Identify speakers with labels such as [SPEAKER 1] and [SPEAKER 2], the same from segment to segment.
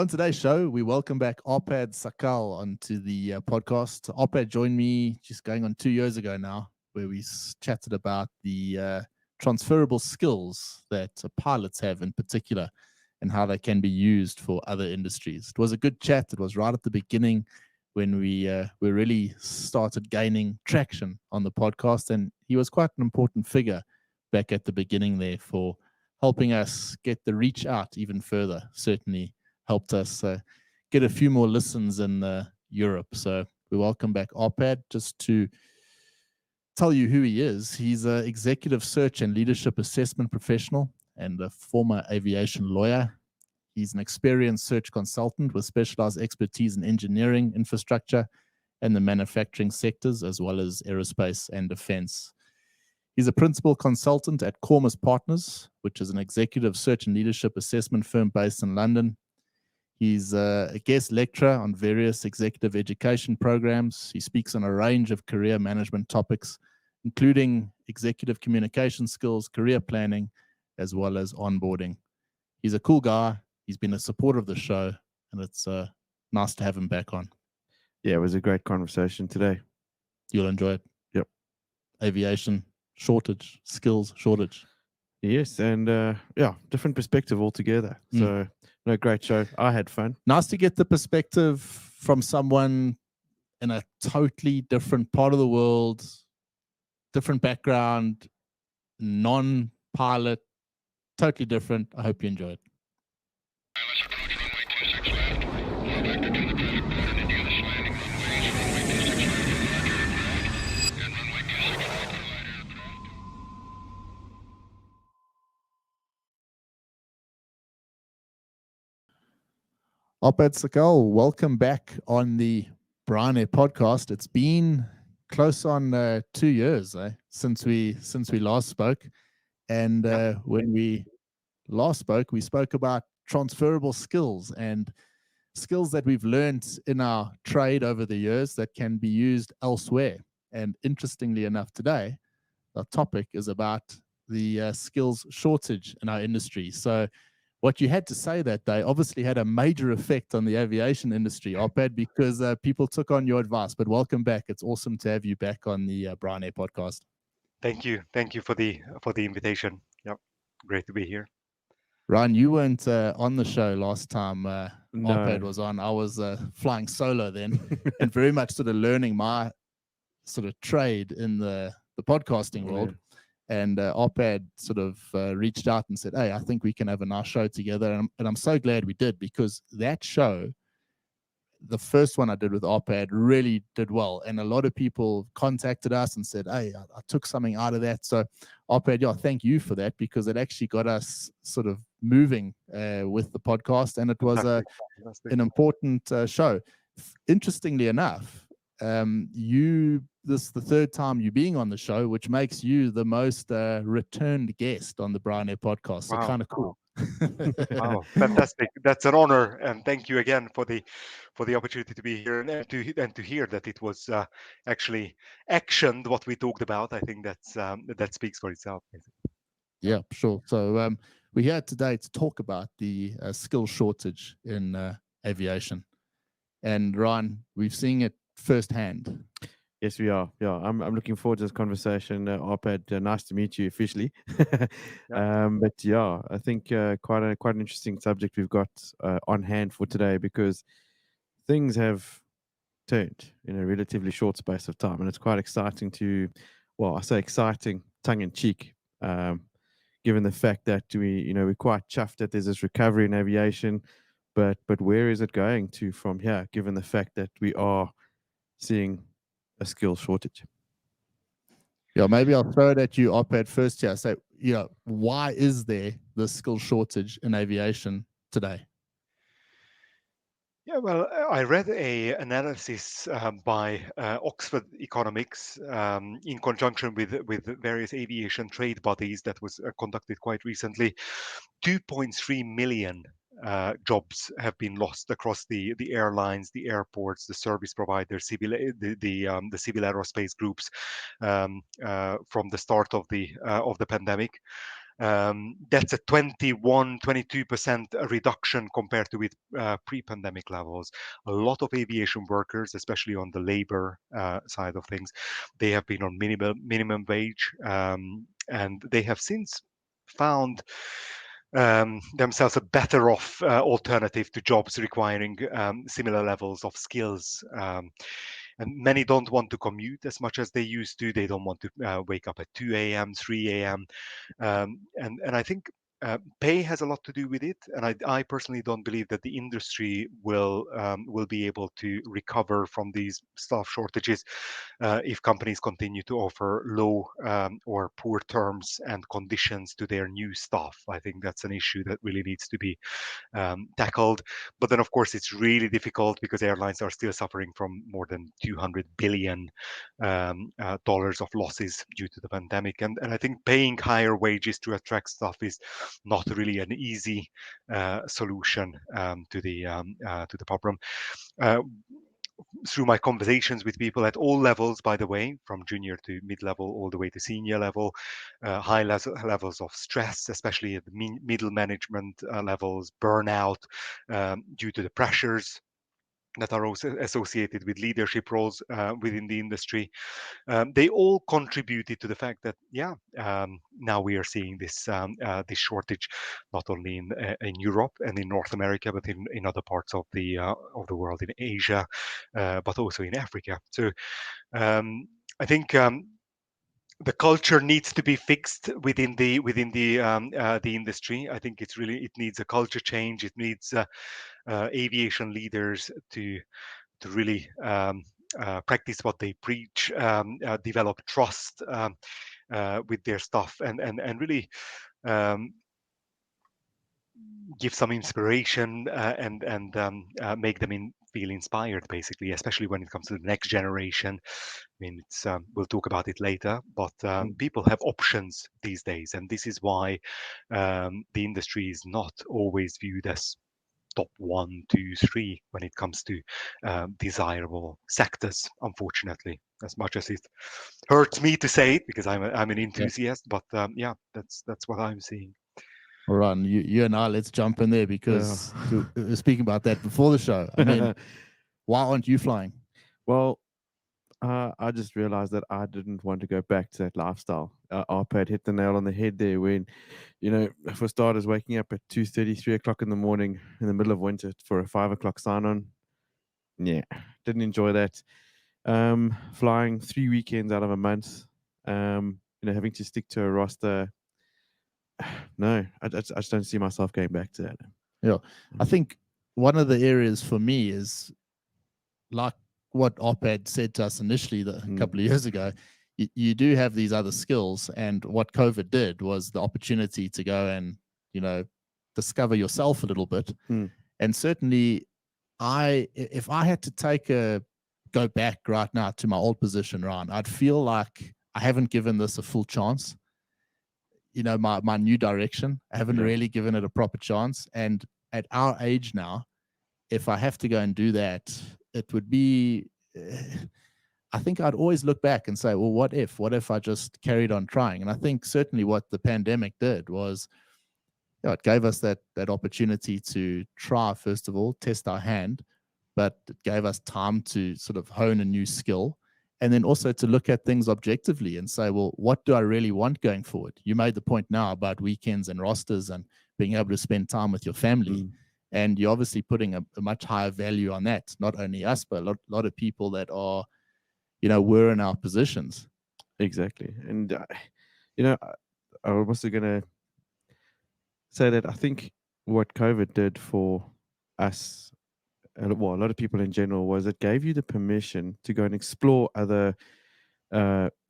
[SPEAKER 1] On today's show, we welcome back Arpad Szakal onto the podcast. Arpad joined me just going on 2 years ago now, where we chatted about the transferable skills that pilots have in particular and how they can be used for other industries. It was a good chat. It was right at the beginning when we really started gaining traction on the podcast, and he was quite an important figure back at the beginning there for helping us get the reach out even further. Certainly helped us get a few more listens in Europe. So we welcome back Arpad. Just to tell you who he is, he's an executive search and leadership assessment professional and a former aviation lawyer. He's an experienced search consultant with specialized expertise in engineering, infrastructure, and the manufacturing sectors, as well as aerospace and defense. He's a principal consultant at Cormis Partners, which is an executive search and leadership assessment firm based in London. He's a guest lecturer on various executive education programs. He speaks on a range of career management topics, including executive communication skills, career planning, as well as onboarding. He's a cool guy. He's been a supporter of the show, and it's nice to have him back on.
[SPEAKER 2] Yeah, it was a great conversation today.
[SPEAKER 1] You'll enjoy it.
[SPEAKER 2] Yep.
[SPEAKER 1] Aviation shortage, skills shortage.
[SPEAKER 2] Yes, and different perspective altogether. So, no, great show. I had fun.
[SPEAKER 1] Nice to get the perspective from someone in a totally different part of the world, different background, non-pilot, totally different. I hope you enjoy it. Arpad Szakal, welcome back on the Airline podcast. It's been close on 2 years since we last spoke, and when we last spoke, we spoke about transferable skills and skills that we've learned in our trade over the years that can be used elsewhere. And interestingly enough, today our topic is about the skills shortage in our industry. So what you had to say that day obviously had a major effect on the aviation industry, Arpad, because people took on your advice. But welcome back. It's awesome to have you back on the Brian Air podcast.
[SPEAKER 3] Thank you for the invitation. Yep, great to be here.
[SPEAKER 1] Ryan, you weren't on the show last time
[SPEAKER 2] No.
[SPEAKER 1] Arpad was on. I was flying solo then and very much sort of learning my sort of trade in the podcasting world. And Arpad sort of reached out and said, hey, I think we can have a nice show together. And I'm so glad we did, because that show, the first one I did with Arpad, really did well. And a lot of people contacted us and said, hey, I took something out of that. So Arpad, yeah, thank you for that, because it actually got us sort of moving with the podcast. And it was an important show. Interestingly enough, this is the third time you being on the show, which makes you the most returned guest on the Brian Air podcast. So kind of cool.
[SPEAKER 3] Wow, fantastic! That's an honor, and thank you again for the opportunity to be here and to hear that it was actually actioned what we talked about. I think that speaks for itself.
[SPEAKER 1] Yeah, sure. So we're here today to talk about the skill shortage in aviation, and Ryan, we've seen it firsthand.
[SPEAKER 2] Yes, we are. Yeah, I'm looking forward to this conversation. Arpad, nice to meet you officially. But yeah, I think quite an interesting subject we've got on hand for today, because things have turned in a relatively short space of time, and it's quite exciting I say exciting, tongue in cheek, given the fact that we're quite chuffed that there's this recovery in aviation, but where is it going to from here? Given the fact that we are seeing a skill shortage.
[SPEAKER 1] Yeah, maybe I'll throw it at you, Arpad, first here. So, why is there the skill shortage in aviation today?
[SPEAKER 3] Yeah, well, I read a analysis by Oxford Economics in conjunction with various aviation trade bodies that was conducted quite recently. 2.3 million jobs have been lost across the airlines, the airports, the service providers, the civil aerospace groups from the start of the pandemic. That's a 22% reduction compared to with pre-pandemic levels. A lot of aviation workers, especially on the labor side of things, they have been on minimum wage, and they have since found themselves a better off alternative to jobs requiring similar levels of skills. And many don't want to commute as much as they used to. They don't want to wake up at 2 a.m., 3 a.m. And I think pay has a lot to do with it. And I personally don't believe that the industry will be able to recover from these staff shortages if companies continue to offer low or poor terms and conditions to their new staff. I think that's an issue that really needs to be tackled. But then, of course, it's really difficult because airlines are still suffering from more than $200 billion of losses due to the pandemic. And I think paying higher wages to attract staff is not really an easy solution to the problem. Through my conversations with people at all levels, by the way, from junior to mid-level all the way to senior level, high levels of stress, especially at the middle management levels, burnout due to the pressures that are also associated with leadership roles within the industry. They all contributed to the fact that, now we are seeing this shortage not only in Europe and in North America, but in other parts of the world, in Asia, but also in Africa. So I think the culture needs to be fixed within the industry. I think it needs a culture change. It needs aviation leaders to really practice what they preach, develop trust with their stuff, and really give some inspiration and make them feel inspired, basically, especially when it comes to the next generation. I mean, we'll talk about it later, but people have options these days, and this is why the industry is not always viewed as top 1, 2, 3 when it comes to desirable sectors, unfortunately, as much as it hurts me to say it because I'm an enthusiast. But that's what I'm seeing.
[SPEAKER 1] All right, and you and I, let's jump in there because we were speaking about that before the show. I mean, why aren't you flying?
[SPEAKER 2] Well, I just realized that I didn't want to go back to that lifestyle. Arpad hit the nail on the head there when, for starters, waking up at 2:30, 3 o'clock in the morning in the middle of winter for a 5 o'clock sign-on. Yeah, didn't enjoy that. Flying 3 weekends out of a month, having to stick to a roster. No, I just don't see myself going back to that.
[SPEAKER 1] Yeah, I think one of the areas for me is like what Arpad said to us initially a couple of years ago. You do have these other skills, and what COVID did was the opportunity to go and discover yourself a little bit. And certainly, if I had to go back right now to my old position, Ryan, I'd feel like I haven't given this a full chance. My new direction, I haven't really given it a proper chance. And at our age now, if I have to go and do that, it would be, I think I'd always look back and say, well, what if I just carried on trying? And I think certainly what the pandemic did was, it gave us that opportunity to try, first of all, test our hand, but it gave us time to sort of hone a new skill. And then also to look at things objectively and say, well, what do I really want going forward? You made the point now about weekends and rosters and being able to spend time with your family. And you're obviously putting a much higher value on that. Not only us, but a lot of people that are, were in our positions.
[SPEAKER 2] Exactly. And, I'm also going to say that I think what COVID did for us, a lot of people in general, was it gave you the permission to go and explore other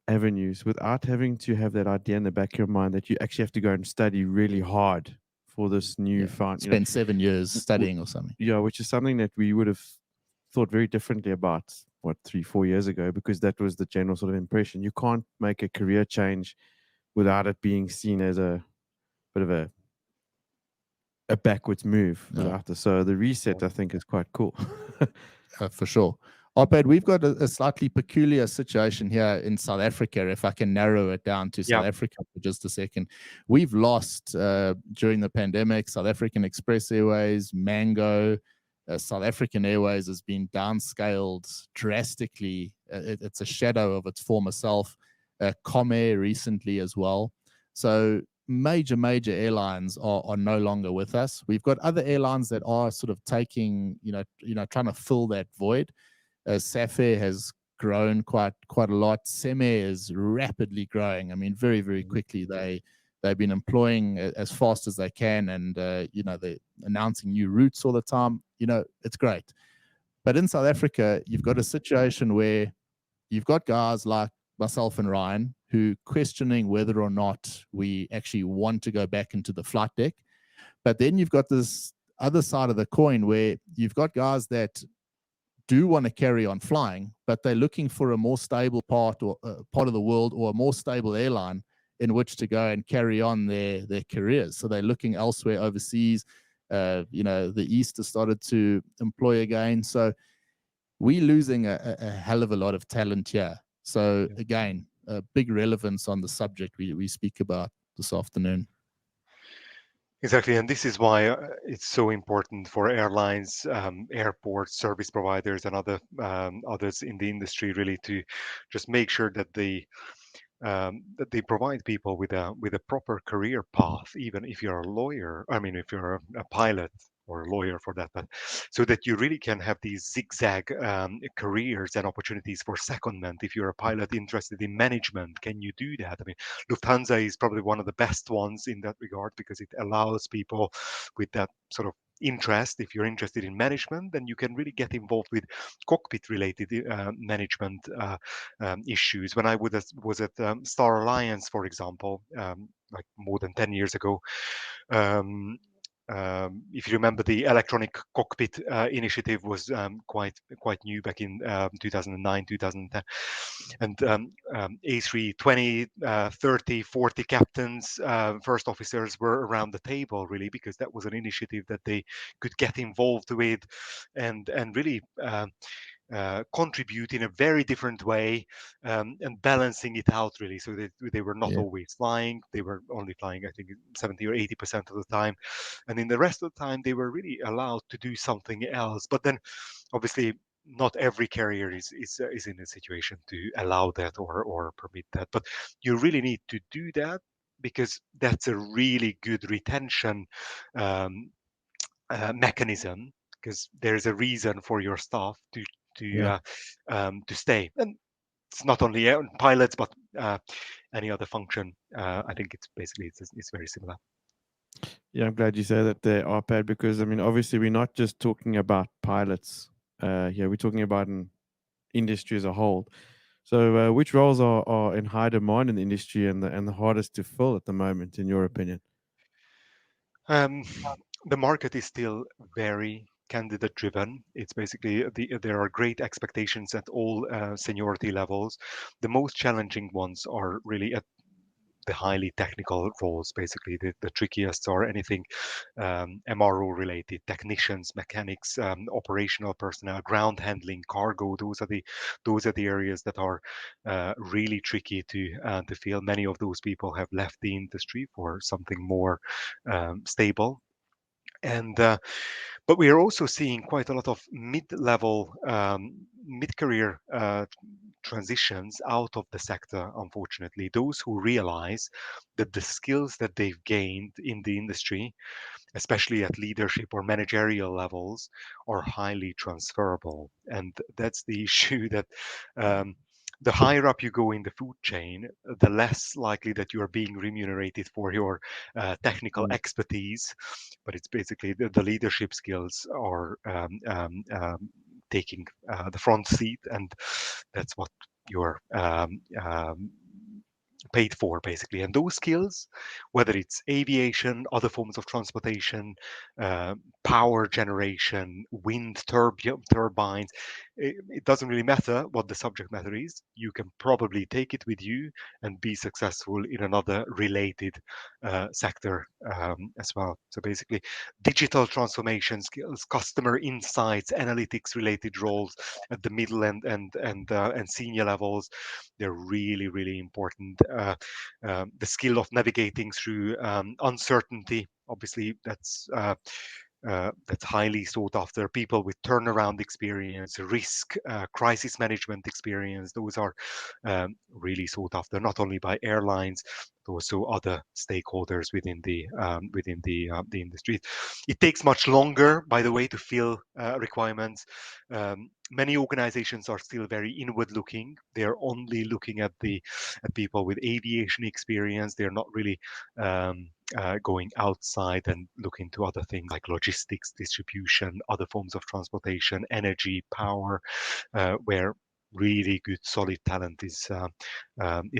[SPEAKER 2] avenues without having to have that idea in the back of your mind that you actually have to go and study really hard for this new found.
[SPEAKER 1] Spend 7 years studying or something.
[SPEAKER 2] Yeah, which is something that we would have thought very differently about 3-4 years ago, because that was the general sort of impression. You can't make a career change without it being seen as a bit of a backwards move. So the reset, I think, is quite cool.
[SPEAKER 1] For sure. Arpad, we've got a slightly peculiar situation here in South Africa. If I can narrow it down to South Africa for just a second, we've lost during the pandemic South African Express Airways, Mango. South African Airways has been downscaled drastically. It's a shadow of its former self. Comair recently as well. So major airlines are no longer with us. We've got other airlines that are sort of taking, trying to fill that void. Safair has grown quite a lot. Semair is rapidly growing. I mean, very quickly. They've been employing as fast as they can, and they're announcing new routes all the time. It's great. But in South Africa, you've got a situation where you've got guys like myself and Ryan who questioning whether or not we actually want to go back into the flight deck. But then you've got this other side of the coin where you've got guys that do want to carry on flying, but they're looking for a more stable part of the world, or a more stable airline in which to go and carry on their careers. So they're looking elsewhere overseas. The East has started to employ again. So we're losing a hell of a lot of talent here. So again, a big relevance on the subject we speak about this afternoon.
[SPEAKER 3] Exactly, and this is why it's so important for airlines, airports, service providers, and others in the industry really to just make sure that they provide people with a proper career path, even if you're a lawyer. I mean, if you're a pilot or a lawyer for that, but so that you really can have these zigzag careers and opportunities for secondment. If you're a pilot interested in management, can you do that? I mean, Lufthansa is probably one of the best ones in that regard, because it allows people with that sort of interest. If you're interested in management, then you can really get involved with cockpit related management issues. When I was at Star Alliance, for example, like more than 10 years ago, if you remember, the electronic cockpit initiative was quite new back in 2009, 2010. And A320, 30, 40 captains, first officers were around the table, really, because that was an initiative that they could get involved with and really contribute in a very different way, and balancing it out, really. So they were not always flying. They were only flying, I think, 70 or 80% of the time. And in the rest of the time, they were really allowed to do something else. But then, obviously, not every carrier is in a situation to allow that or permit that. But you really need to do that, because that's a really good retention mechanism, because there's a reason for your staff to stay. And it's not only pilots, but any other function. I think it's basically it's very similar.
[SPEAKER 2] Yeah, I'm glad you say that there, Arpad, because I mean, obviously, we're not just talking about pilots here. We're talking about an industry as a whole. So, which roles are in high demand in the industry and the hardest to fill at the moment, in your opinion?
[SPEAKER 3] The market is still very candidate driven. It's basically there are great expectations at all seniority levels. The most challenging ones are really at the highly technical roles. Basically, the trickiest are anything MRO related, technicians, mechanics, operational personnel, ground handling, cargo. Those are the areas that are really tricky to fill. Many of those people have left the industry for something more stable. And but we are also seeing quite a lot of mid-level, mid-career transitions out of the sector, unfortunately. Those who realize that the skills that they've gained in the industry, especially at leadership or managerial levels, are highly transferable. And that's the issue, that the higher up you go in the food chain, the less likely that you are being remunerated for your technical expertise. But it's basically the leadership skills are taking the front seat, and that's what you're paid for, basically. And those skills, whether it's aviation, other forms of transportation, power generation, wind turbines, it doesn't really matter what the subject matter is. You can probably take it with you and be successful in another related sector as well. So basically, digital transformation skills, customer insights, analytics related roles at the middle and senior levels, they're really, really important. The skill of navigating through uncertainty, obviously, that's highly sought after. People with turnaround experience, risk, crisis management experience, those are really sought after, not only by airlines, but also other stakeholders within the industry. It takes much longer, by the way, to fill requirements. Many organizations are still very inward looking. They're only looking at people with aviation experience. They're not really going outside and looking to other things like logistics, distribution, other forms of transportation, energy, power, where really good, solid talent is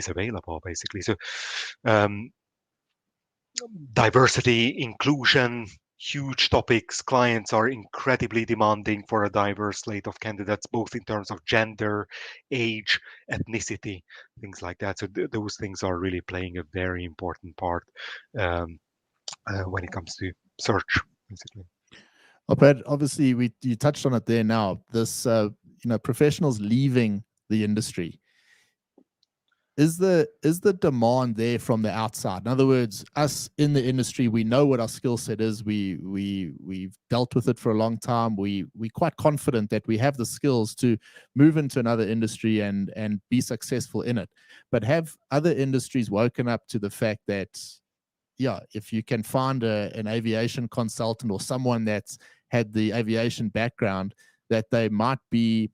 [SPEAKER 3] available, basically. So, diversity, inclusion, huge topics. Clients are incredibly demanding for a diverse slate of candidates, both in terms of gender, age, ethnicity, things like that. So those things are really playing a very important part when it comes to search, basically.
[SPEAKER 1] But obviously, you touched on it there now. This, professionals leaving the industry. Is the demand there from the outside? In other words, us in the industry, we know what our skill set is. We've dealt with it for a long time. We're quite confident that we have the skills to move into another industry and be successful in it. But have other industries woken up to the fact that, yeah, if you can find an aviation consultant or someone that's had the aviation background, that they might be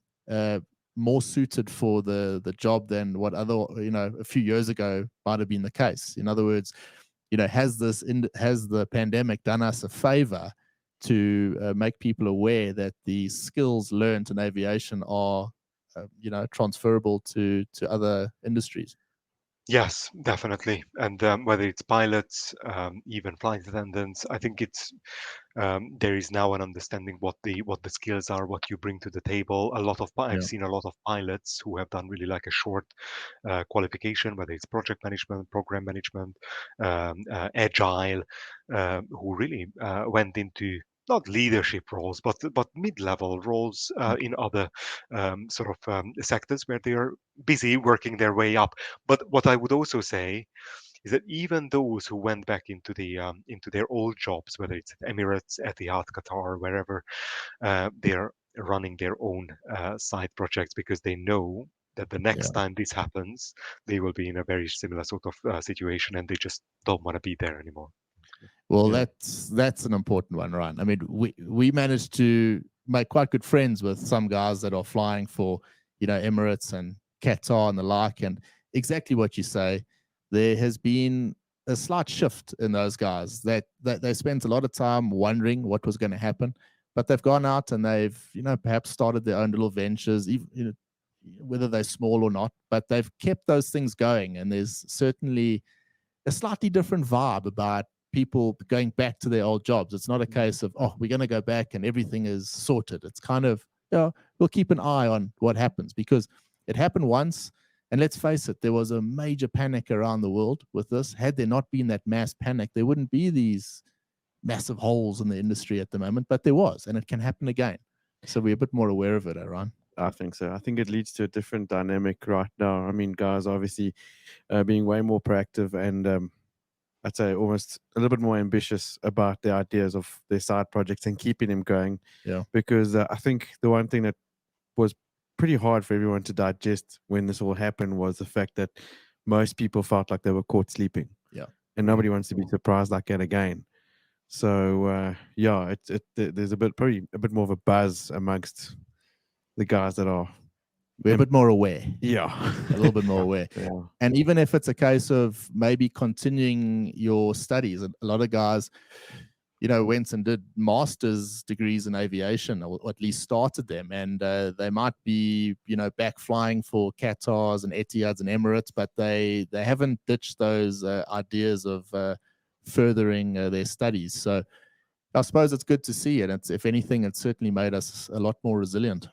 [SPEAKER 1] more suited for the job than what a few years ago might have been the case. In other words, has the pandemic done us a favor to make people aware that the skills learned in aviation are transferable to other industries?
[SPEAKER 3] Yes, definitely. And whether it's pilots, even flight attendants, I think there is now an understanding what the skills are, what you bring to the table. I've seen a lot of pilots who have done really like a short qualification, whether it's project management, program management, agile, who really went into not leadership roles, but mid-level roles in other sectors where they are busy working their way up. But what I would also say is that even those who went back into their old jobs, whether it's Emirates, Etihad, Qatar, wherever, they're running their own side projects because they know that the next time this happens, they will be in a very similar sort of situation, and they just don't want to be there anymore.
[SPEAKER 1] Well, that's an important one, right? I mean, we managed to make quite good friends with some guys that are flying for, Emirates and Qatar and the like, and exactly what you say. There has been a slight shift in those guys that they spent a lot of time wondering what was going to happen, but they've gone out and they've, perhaps started their own little ventures, even, whether they're small or not, but they've kept those things going. And there's certainly a slightly different vibe about people going back to their old jobs. It's not a case of, oh, we're going to go back and everything is sorted. It's kind of, we'll keep an eye on what happens, because it happened once. And let's face it, there was a major panic around the world with this. Had there not been that mass panic, there wouldn't be these massive holes in the industry at the moment, but there was, and it can happen again. So we're a bit more aware of it, Aaron.
[SPEAKER 2] I think so. I think it leads to a different dynamic right now. I mean, guys obviously being way more proactive and I'd say almost a little bit more ambitious about the ideas of their side projects and keeping them going.
[SPEAKER 1] Yeah.
[SPEAKER 2] Because I think the one thing that was pretty hard for everyone to digest when this all happened was the fact that most people felt like they were caught sleeping.
[SPEAKER 1] Yeah.
[SPEAKER 2] And nobody wants to be surprised like that again. So there's probably a bit more of a buzz amongst the guys that are.
[SPEAKER 1] We're a bit more aware.
[SPEAKER 2] Yeah.
[SPEAKER 1] A little bit more aware.
[SPEAKER 2] Yeah.
[SPEAKER 1] And even if it's a case of maybe continuing your studies, a lot of guys, went and did master's degrees in aviation, or at least started them. And they might be, back flying for Qatars and Etihads and Emirates, but they haven't ditched those ideas of furthering their studies. So I suppose it's good to see it. If anything, it's certainly made us a lot more resilient.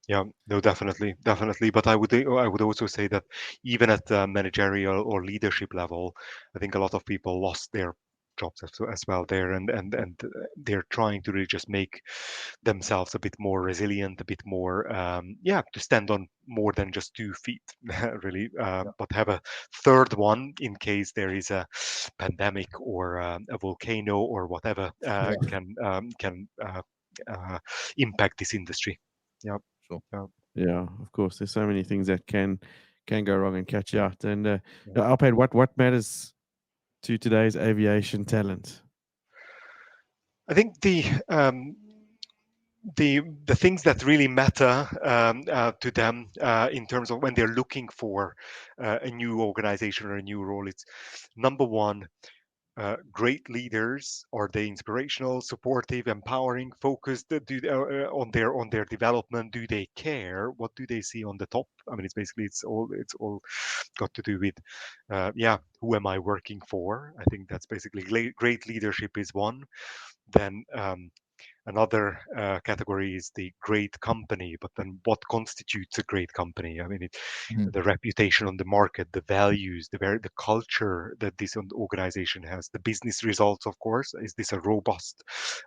[SPEAKER 3] Yeah, no, definitely, definitely. But I would also say that even at managerial or leadership level, I think a lot of people lost their jobs as well there, and they're trying to really just make themselves a bit more resilient, a bit more, yeah, to stand on more than just 2 feet, really, but have a third one in case there is a pandemic or a volcano or whatever
[SPEAKER 1] Yeah,
[SPEAKER 3] can uh, impact this industry. Yeah.
[SPEAKER 1] sure.
[SPEAKER 3] Yeah.
[SPEAKER 2] Yeah, of course. There's so many things that can go wrong and catch you out. And
[SPEAKER 3] Yeah.
[SPEAKER 2] Alpad, what matters to today's aviation talent?
[SPEAKER 3] I think the things that really matter to them in terms of when they're looking for a new organization or a new role, it's number one, great leaders. Are they inspirational, supportive, empowering, focused? On their development? Do they care? What do they see on the top? I mean, it's all got to do with yeah, who am I working for? I think that's basically great leadership is one. Then another category is the great company, but then what constitutes a great company? I mean,
[SPEAKER 1] Mhm.
[SPEAKER 3] the reputation on the market, the values, the culture that this organization has, the business results, of course. Is this a robust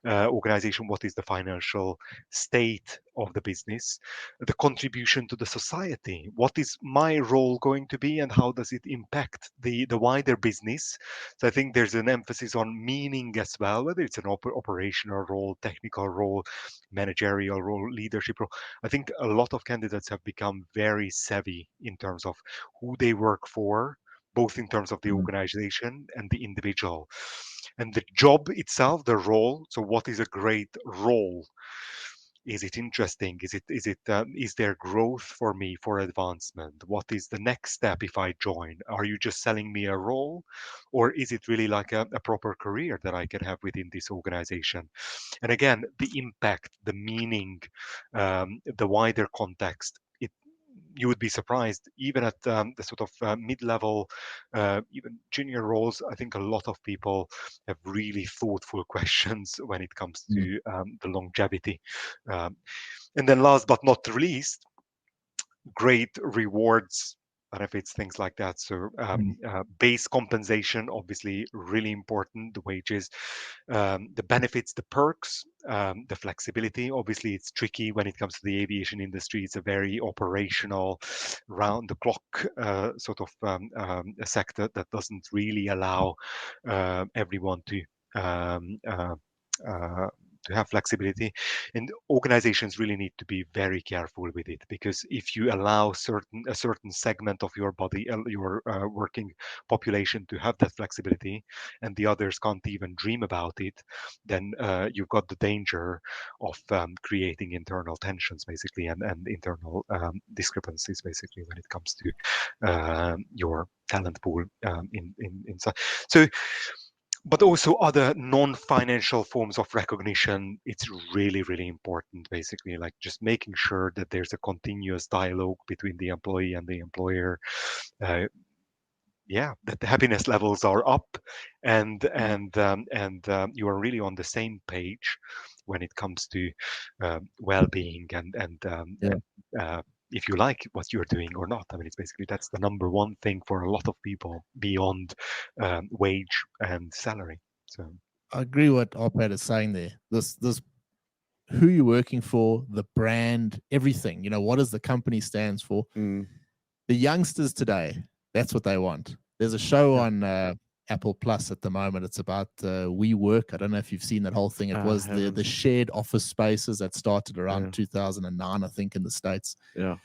[SPEAKER 3] organization? What is the financial state of the business? The contribution to the society. What is my role going to be, and how does it impact the wider business? So I think there's an emphasis on meaning as well, whether it's an operational role, technical role, managerial role, leadership role. I think a lot of candidates have become very savvy in terms of who they work for, both in terms of the
[SPEAKER 1] Mm.
[SPEAKER 3] organization and the individual. And the job itself, the role. So, what is a great role? Is it interesting? Is there growth for me for advancement? What is the next step if I join? Are you just selling me a role, or is it really like a proper career that I can have within this organization? And again, the impact, the meaning, the wider context. You would be surprised, even at the sort of mid-level, even junior roles. I think a lot of people have really thoughtful questions when it comes
[SPEAKER 1] Mm.
[SPEAKER 3] to the longevity. Um, and then, last but not least, great rewards, benefits, things like that. So
[SPEAKER 1] Mm.
[SPEAKER 3] base compensation, obviously, really important. The wages, the benefits, the perks, the flexibility. Obviously, it's tricky when it comes to the aviation industry. It's a very operational, round the clock sort of a sector that doesn't really allow everyone um, uh, uh, to have flexibility. And organizations really need to be very careful with it, because if you allow a certain segment of your body, your working population, to have that flexibility, and the others can't even dream about it, then you've got the danger of creating internal tensions, basically, and internal discrepancies, basically, when it comes to your talent pool inside. So, but also other non-financial forms of recognition. It's really, really important, basically, like just making sure that there's a continuous dialogue between the employee and the employer. uh, yeah, that the happiness levels are up, and you are really on the same page when it comes to well-being,
[SPEAKER 1] Yeah.
[SPEAKER 3] if you like what you're doing or not. I mean, it's basically, that's the number one thing for a lot of people beyond wage and salary. So
[SPEAKER 1] I agree what Arpad is saying there. This who you're working for, the brand, everything. What does the company stands for?
[SPEAKER 2] Mm.
[SPEAKER 1] The youngsters today, that's what they want. There's a show
[SPEAKER 3] yeah,
[SPEAKER 1] on Apple Plus at the moment. It's about WeWork. I don't know if you've seen that whole thing. It
[SPEAKER 2] I
[SPEAKER 1] was the
[SPEAKER 2] haven't.
[SPEAKER 1] shared office spaces that started
[SPEAKER 2] Yeah,
[SPEAKER 1] around 2009, I think, in the States.
[SPEAKER 2] yeah,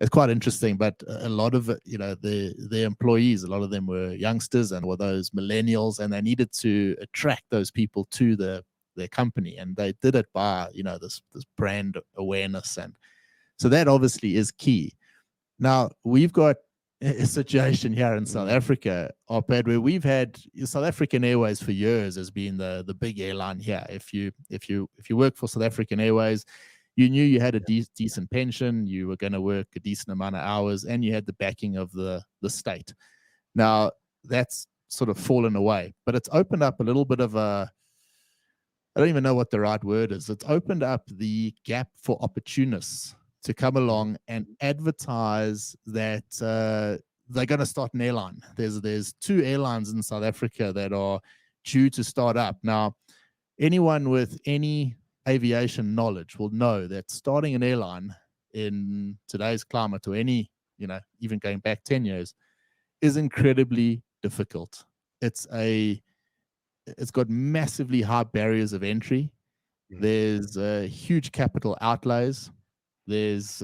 [SPEAKER 1] It's quite interesting, but a lot of it, the employees, a lot of them were youngsters and were those millennials, and they needed to attract those people to their company, and they did it by this brand awareness, and so that obviously is key. Now we've got a situation here in South
[SPEAKER 2] mm,
[SPEAKER 1] Africa, Arpad, where we've had South African Airways for years as being the big airline here. If you work for South African Airways, you knew you had a decent pension, you were going to work a decent amount of hours, and you had the backing of the state. Now that's sort of fallen away, but it's opened up a little bit of a, I don't even know what the right word is. It's opened up the gap for opportunists to come along and advertise that they're going to start an airline. There's 2 airlines in South Africa that are due to start up. Now, anyone with any aviation knowledge will know that starting an airline in today's climate, or any, even going back 10 years, is incredibly difficult. It's got massively high barriers of entry. There's huge capital outlays. There's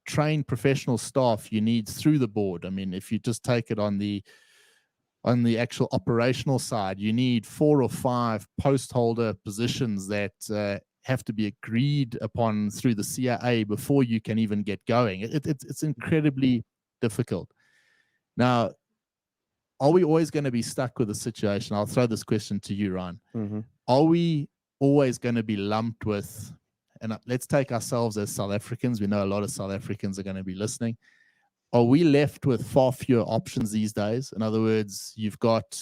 [SPEAKER 1] trained professional staff you need through the board. I mean, if you just take it on the actual operational side, you need 4 or 5 post holder positions that have to be agreed upon through the CIA before you can even get going. It's incredibly difficult. Now, are we always going to be stuck with a situation? I'll throw this question to you, Ryan. Are we always going to be lumped with, and let's take ourselves as South Africans. We know a lot of South Africans are going to be listening. Are we left with far fewer options these days? In other words, you've got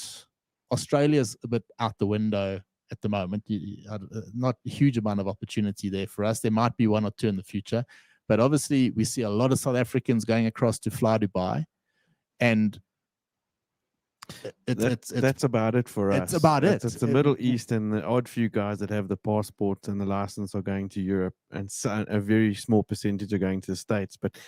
[SPEAKER 1] Australia's a bit out the window at the moment. Not a huge amount of opportunity there for us. There might be 1 or 2 in the future, but obviously we see a lot of South Africans going across to fly Dubai, and
[SPEAKER 2] that's about it for us.
[SPEAKER 1] It's about it.
[SPEAKER 2] It's the Middle East, and the odd few guys that have the passport and the license are going to Europe, and a very small percentage are going to the States. But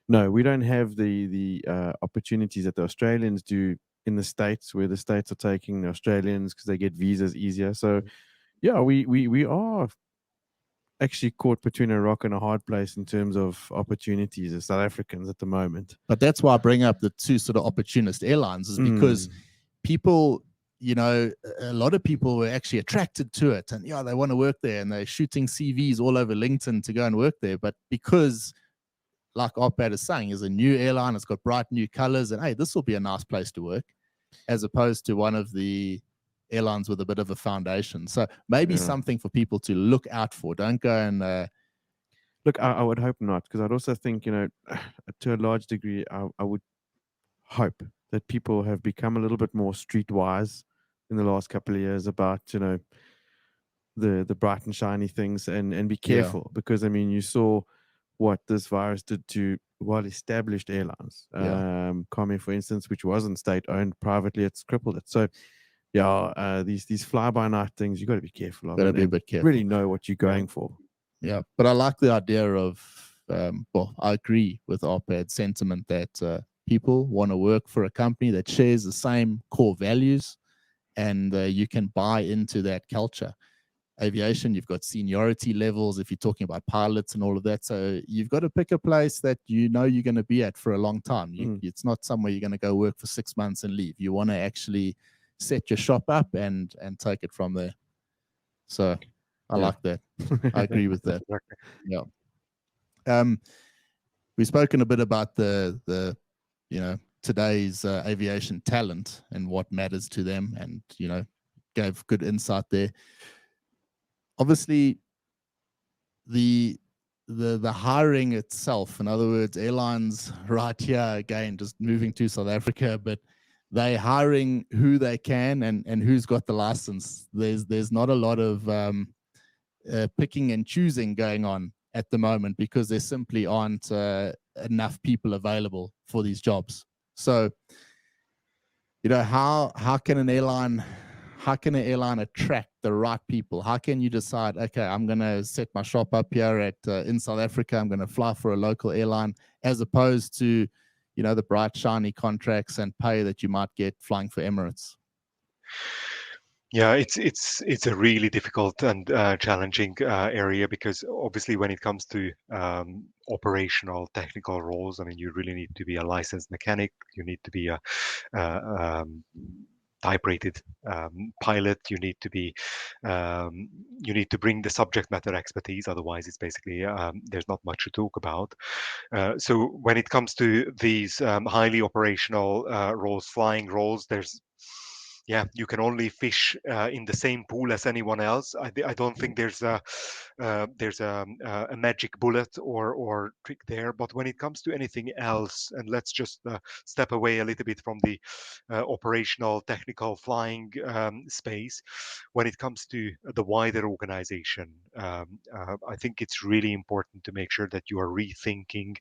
[SPEAKER 2] no, we don't have the opportunities that the Australians do in the States, where the States are taking the Australians because they get visas easier. So yeah, we are actually caught between a rock and a hard place in terms of opportunities as South Africans at the moment.
[SPEAKER 1] But that's why I bring up the 2 sort of opportunist airlines, is because people, a lot of people were actually attracted to it, and they want to work there, and they're shooting CVs all over LinkedIn to go and work there. But because, like Arpad is saying, is a new airline, it's got bright new colors, and hey, this will be a nice place to work, as opposed to one of the airlines with a bit of a foundation. So maybe something for people to look out for. Don't go and
[SPEAKER 2] look. I would hope not, because I'd also think, to a large degree, I would hope that people have become a little bit more streetwise in the last couple of years about, the bright and shiny things, and be careful, because I mean, you saw what this virus did to well-established airlines. Cormis, for instance, which wasn't state-owned, privately, it's crippled it. So these fly-by-night things, you got to be careful of.
[SPEAKER 1] Got to be a bit careful.
[SPEAKER 2] Really know what you're going for.
[SPEAKER 1] Yeah, but I like the idea of, I agree with Arpad's sentiment that people want to work for a company that shares the same core values, and you can buy into that culture. Aviation, you've got seniority levels if you're talking about pilots and all of that. So you've got to pick a place that you're going to be at for a long time. It's not somewhere you're going to go work for 6 months and leave. You want to actually set your shop up and take it from there. So I like that. I agree with that. Yeah. We've spoken a bit about the today's aviation talent and what matters to them, and gave good insight there. Obviously, the hiring itself, in other words, airlines right here, again, just moving to South Africa, but they're hiring who they can and who's got the license. There's not a lot of picking and choosing going on at the moment, because there simply aren't enough people available for these jobs. So, how can an airline attract the right people? How can you decide, okay, I'm going to set my shop up here in South Africa, I'm going to fly for a local airline, as opposed to, the bright, shiny contracts and pay that you might get flying for Emirates?
[SPEAKER 3] Yeah, it's a really difficult and challenging area, because obviously when it comes to operational technical roles, I mean, you really need to be a licensed mechanic, you need to be a type-rated pilot, you need to bring the subject matter expertise, otherwise it's basically there's not much to talk about. So when it comes to these highly operational roles, flying roles, there's you can only fish in the same pool as anyone else. I don't think there's a magic bullet or trick there. But when it comes to anything else, and let's just step away a little bit from the operational, technical flying space, when it comes to the wider organization, I think it's really important to make sure that you are rethinking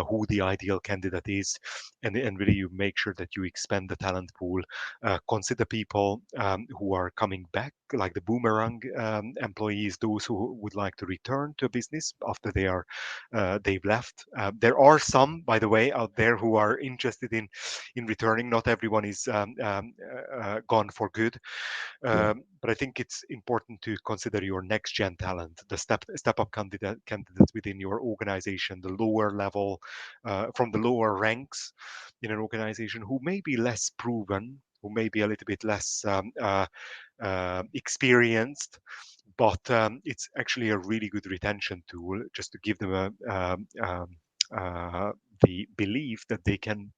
[SPEAKER 3] who the ideal candidate is, and really you make sure that you expand the talent pool. Consider people who are coming back, like the boomerang employees, those who would like to return to a business after they've left. There are some, by the way, out there who are interested in returning. Not everyone is gone for good. But I think it's important to consider your next gen talent, the step up candidates within your organization, the lower level, from the lower ranks in an organization, who may be less proven, who may be a little bit less experienced, but it's actually a really good retention tool, just to give them the belief that they can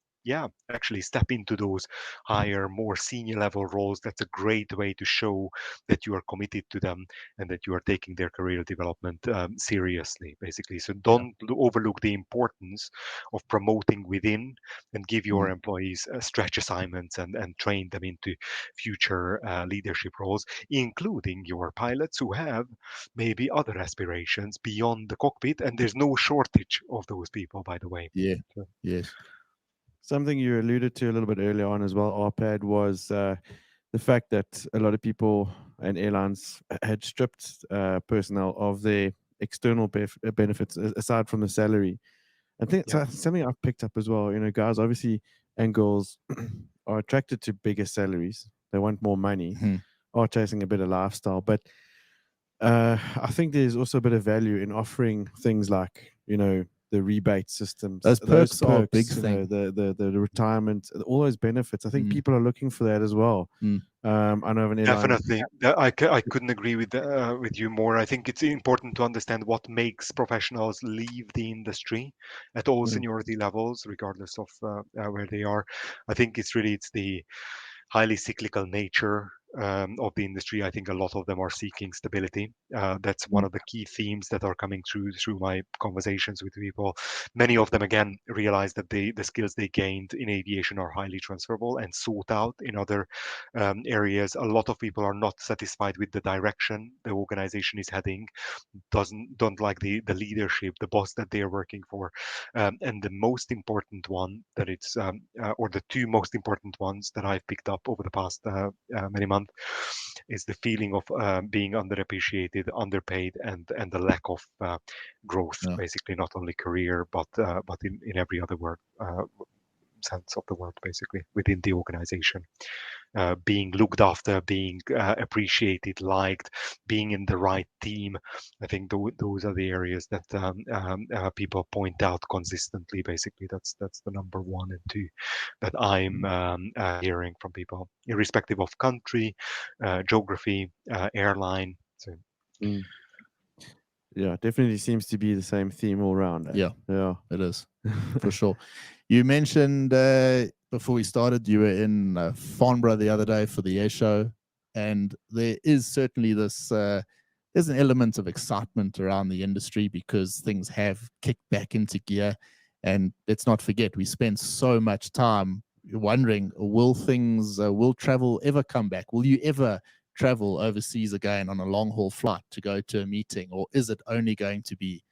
[SPEAKER 3] actually step into those higher, more senior level roles. That's a great way to show that you are committed to them and that you are taking their career development seriously, basically. So don't overlook the importance of promoting within, and give your employees stretch assignments and train them into future leadership roles, including your pilots who have maybe other aspirations beyond the cockpit. And there's no shortage of those people, by the way.
[SPEAKER 1] Yeah.
[SPEAKER 3] So,
[SPEAKER 1] Yes.
[SPEAKER 2] Something you alluded to a little bit earlier on as well, Arpad, was the fact that a lot of people and airlines had stripped personnel of their external benefits aside from the salary. I think
[SPEAKER 3] Yeah.
[SPEAKER 2] something I've picked up as well. Guys obviously and girls are attracted to bigger salaries. They want more money, are chasing a better lifestyle. But I think there's also a bit of value in offering things like, the rebate systems,
[SPEAKER 1] Those perks are a big
[SPEAKER 2] you
[SPEAKER 1] thing.
[SPEAKER 2] know, the retirement, all those benefits. I think people are looking for that as well. I know of an airline.
[SPEAKER 3] Definitely. I couldn't agree with you more. I think it's important to understand what makes professionals leave the industry at all seniority levels, regardless of where they are. I think it's the highly cyclical nature of the industry. I think a lot of them are seeking stability. That's one of the key themes that are coming through my conversations with people. Many of them, again, realize that the skills they gained in aviation are highly transferable and sought out in other areas. A lot of people are not satisfied with the direction the organization is heading, don't like the leadership, the boss that they are working for, and the most important one that it's or the two most important ones that I've picked up over the past many months is the feeling of being underappreciated, underpaid, and the lack of growth, basically, not only career but in every other word sense of the word, basically, within the organization. Being looked after, being appreciated, liked, being in the right team. I think those are the areas that people point out consistently. Basically, that's the number one and two that I'm hearing from people, irrespective of country, geography, airline. So.
[SPEAKER 2] Yeah, definitely seems to be the same theme all around.
[SPEAKER 1] Yeah, it is for sure. You mentioned before we started, you were in Farnborough the other day for the air show, and there is certainly this. There's an element of excitement around the industry because things have kicked back into gear, and let's not forget we spent so much time wondering, will travel ever come back? Will you ever travel overseas again on a long haul flight to go to a meeting, or is it only going to be,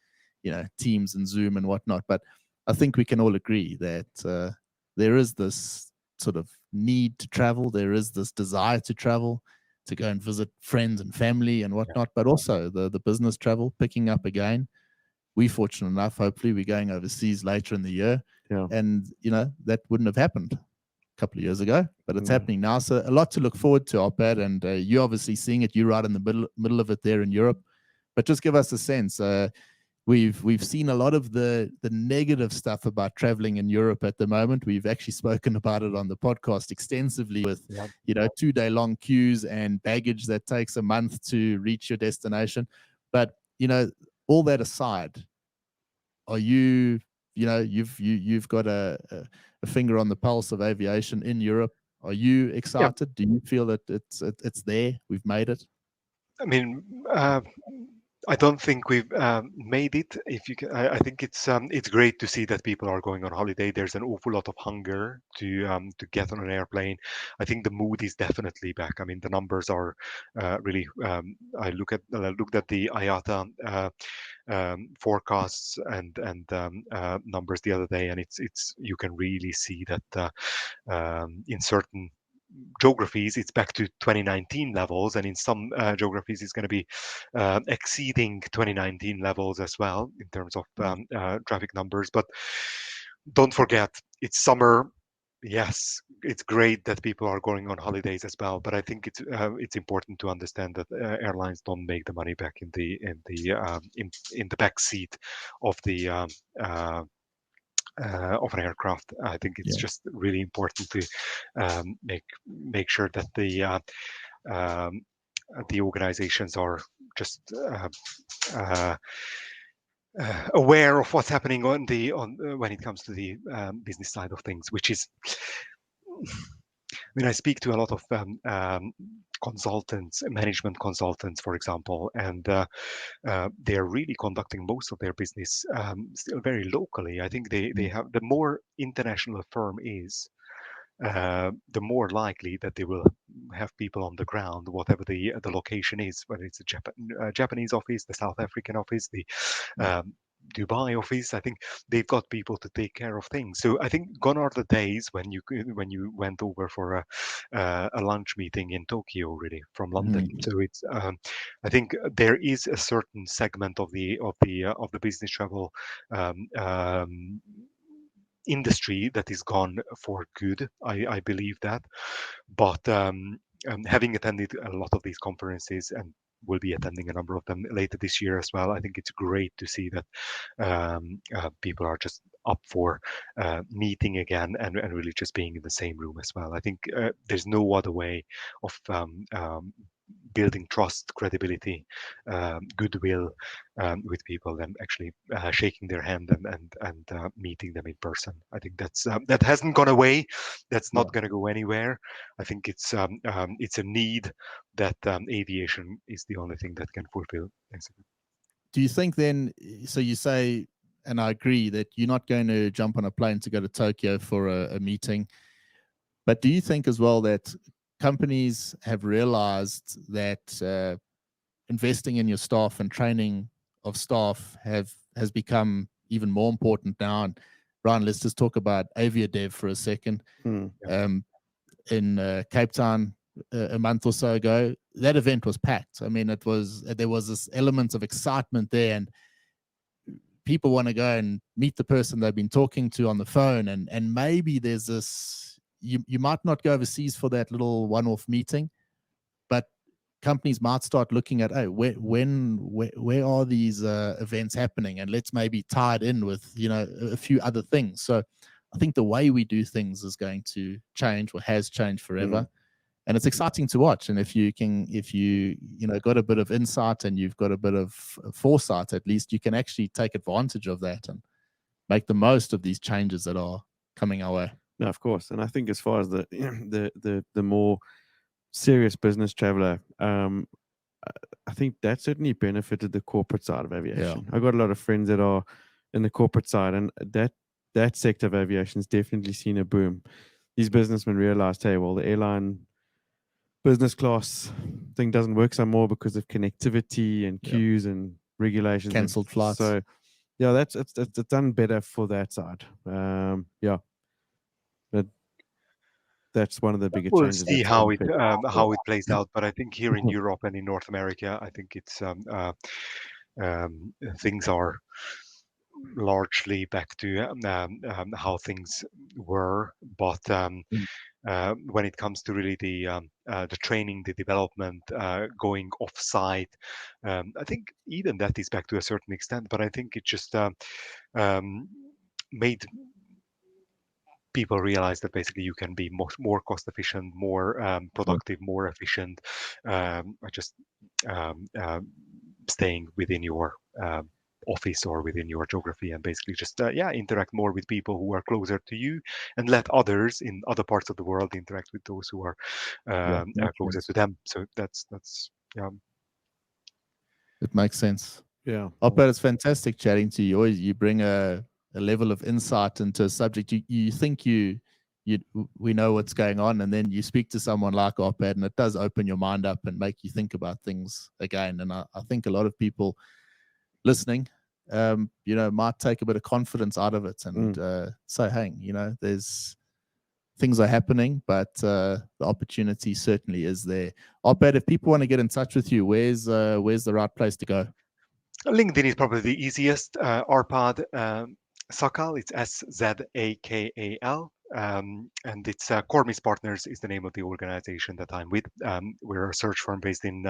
[SPEAKER 1] Teams and Zoom and whatnot? But I think we can all agree that there is this sort of need to travel. There is this desire to travel, to go and visit friends and family and whatnot, but also the business travel picking up again. We're fortunate enough, hopefully we're going overseas later in the year. And, that wouldn't have happened couple of years ago, but it's happening now. So a lot to look forward to, Arpad, and you're obviously seeing it. You're right in the middle of it there in Europe. But just give us a sense. We've seen a lot of the negative stuff about traveling in Europe at the moment. We've actually spoken about it on the podcast extensively with 2-day long queues and baggage that takes a month to reach your destination. But all that aside, are you've got a finger on the pulse of aviation in Europe. Are you excited? Do you feel that it's there? We've made it.
[SPEAKER 3] I mean, I don't think we've made it. If you can, I think it's great to see that people are going on holiday. There's an awful lot of hunger to get on an airplane. I think the mood is definitely back. I mean, the numbers are really. I looked at the IATA forecasts and numbers the other day, and it's you can really see that in certain geographies it's back to 2019 levels, and in some geographies it's going to be exceeding 2019 levels as well in terms of traffic numbers. But don't forget, it's summer. Yes, it's great that people are going on holidays as well, but I think it's important to understand that airlines don't make the money back in the back seat of the of an aircraft. I think it's just really important to make sure that the organizations are just aware of what's happening on when it comes to the business side of things, which is. I mean, I speak to a lot of consultants, management consultants, for example, and they're really conducting most of their business still very locally. I think they have, the more international a firm is, the more likely that they will have people on the ground, whatever the location is, whether it's a Japanese office, the South African office, the Dubai office. I think they've got people to take care of things. So I think gone are the days when you went over for a lunch meeting in Tokyo, really, from London. So it's I think there is a certain segment of the business travel industry that is gone for good. I believe that, but having attended a lot of these conferences and will be attending a number of them later this year as well, I think it's great to see that people are just up for meeting again and really just being in the same room as well. I think there's no other way of building trust, credibility, goodwill with people than actually shaking their hand and meeting them in person. I think that hasn't gone away. That's not going to go anywhere. I think it's a need that aviation is the only thing that can fulfill.
[SPEAKER 1] Do you think then? So you say, and I agree that you're not going to jump on a plane to go to Tokyo for a meeting, but do you think as well that companies have realized that investing in your staff and training of staff has become even more important now? And Brian, let's just talk about Aviadev for a second. In Cape Town a month or so ago, that event was packed. I mean, there was this element of excitement there, and people want to go and meet the person they've been talking to on the phone, and maybe there's this. You might not go overseas for that little one-off meeting, but companies might start looking at, oh, where are these events happening, and let's maybe tie it in with a few other things. So I think the way we do things is going to change, or has changed forever, and it's exciting to watch. And if you got a bit of insight and you've got a bit of foresight, at least you can actually take advantage of that and make the most of these changes that are coming our way.
[SPEAKER 2] No, of course. And I think as far as the more serious business traveler, I think that certainly benefited the corporate side of aviation. I got a lot of friends that are in the corporate side, and that sector of aviation has definitely seen a boom. These businessmen realized, hey, well, the airline business class thing doesn't work some more because of connectivity and queues and regulations,
[SPEAKER 1] cancelled flights.
[SPEAKER 2] So yeah, it's done better for that side. But that's one of the bigger
[SPEAKER 3] we'll
[SPEAKER 2] changes.
[SPEAKER 3] See how it plays out. But I think here in Europe and in North America, I think it's things are largely back to how things were. But when it comes to really the training, the development, going off-site, I think even that is back to a certain extent. But I think it just made people realize that basically you can be more cost efficient, more productive, more efficient, just staying within your office or within your geography, and basically just interact more with people who are closer to you, and let others in other parts of the world interact with those who are closer to them. So that's
[SPEAKER 1] it makes sense.
[SPEAKER 2] Yeah.
[SPEAKER 1] Arpad, it's fantastic chatting to you. You bring a level of insight into a subject. You think we know what's going on, and then you speak to someone like Arpad, and it does open your mind up and make you think about things again. And I think a lot of people listening, might take a bit of confidence out of it and say, "Hey, there's things are happening, but the opportunity certainly is there." Arpad, if people want to get in touch with you, where's the right place to go?
[SPEAKER 3] LinkedIn is probably the easiest. Arpad Szakal, it's Szakal, and it's Cormis Partners is the name of the organization that I'm with. We're a search firm based in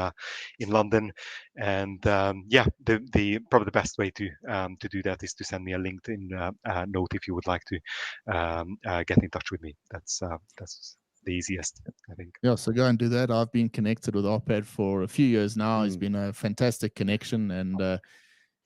[SPEAKER 3] London, and the probably the best way to do that is to send me a LinkedIn note if you would like to get in touch with me. That's the easiest, I think.
[SPEAKER 1] Yeah, so go and do that. I've been connected with Arpad for a few years now. He's been a fantastic connection, and I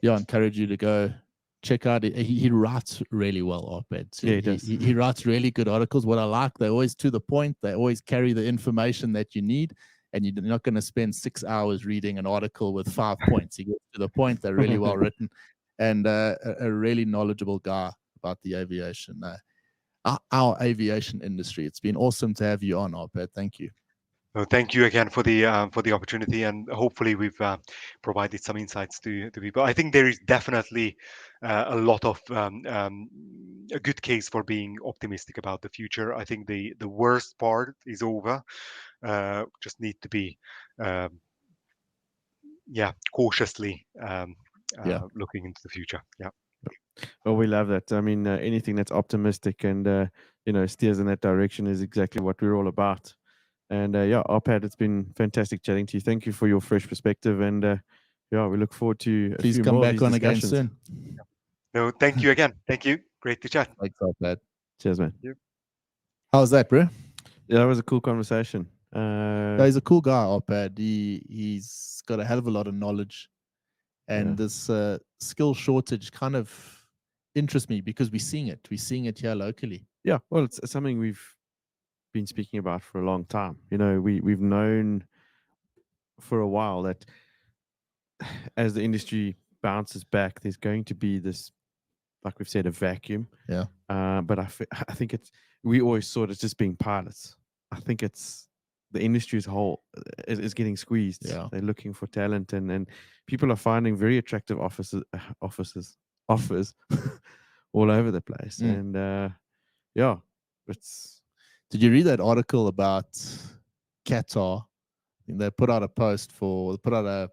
[SPEAKER 1] encourage you to go check out. He writes really well, Arpad. So
[SPEAKER 2] yeah, he does.
[SPEAKER 1] He writes really good articles. What I like, they're always to the point. They always carry the information that you need, and you're not going to spend 6 hours reading an article with 5 points. He gets to the point. They're really well written, and a really knowledgeable guy about the aviation. Our aviation industry. It's been awesome to have you on, Arpad. Thank you.
[SPEAKER 3] Well, thank you again for the opportunity, and hopefully we've provided some insights to people. I think there is definitely a lot of a good case for being optimistic about the future. I think the worst part is over. Just need to be cautiously looking into the future. Yeah.
[SPEAKER 2] Well, we love that. I mean, anything that's optimistic and steers in that direction is exactly what we're all about. And Arpad, it's been fantastic chatting to you. Thank you for your fresh perspective, and we look forward to
[SPEAKER 1] please come back on again soon.
[SPEAKER 3] No, thank you again. Thank you. Great to chat.
[SPEAKER 1] Thanks, Arpad.
[SPEAKER 2] Cheers, man.
[SPEAKER 1] How was that, bro?
[SPEAKER 2] Yeah, that was a cool conversation.
[SPEAKER 1] He's a cool guy, Arpad. He's got a hell of a lot of knowledge, and this skill shortage kind of interests me because we're seeing it here locally.
[SPEAKER 2] Yeah, well, it's something we've been speaking about for a long time. We've known for a while that as the industry bounces back, there's going to be this, like we've said, a vacuum.
[SPEAKER 1] Yeah.
[SPEAKER 2] But I think we always saw it as just being pilots. I think it's the industry as a whole is getting squeezed.
[SPEAKER 1] Yeah.
[SPEAKER 2] They're looking for talent, and people are finding very attractive offers all over the place. And it's.
[SPEAKER 1] Did you read that article about Qatar? I think they put out a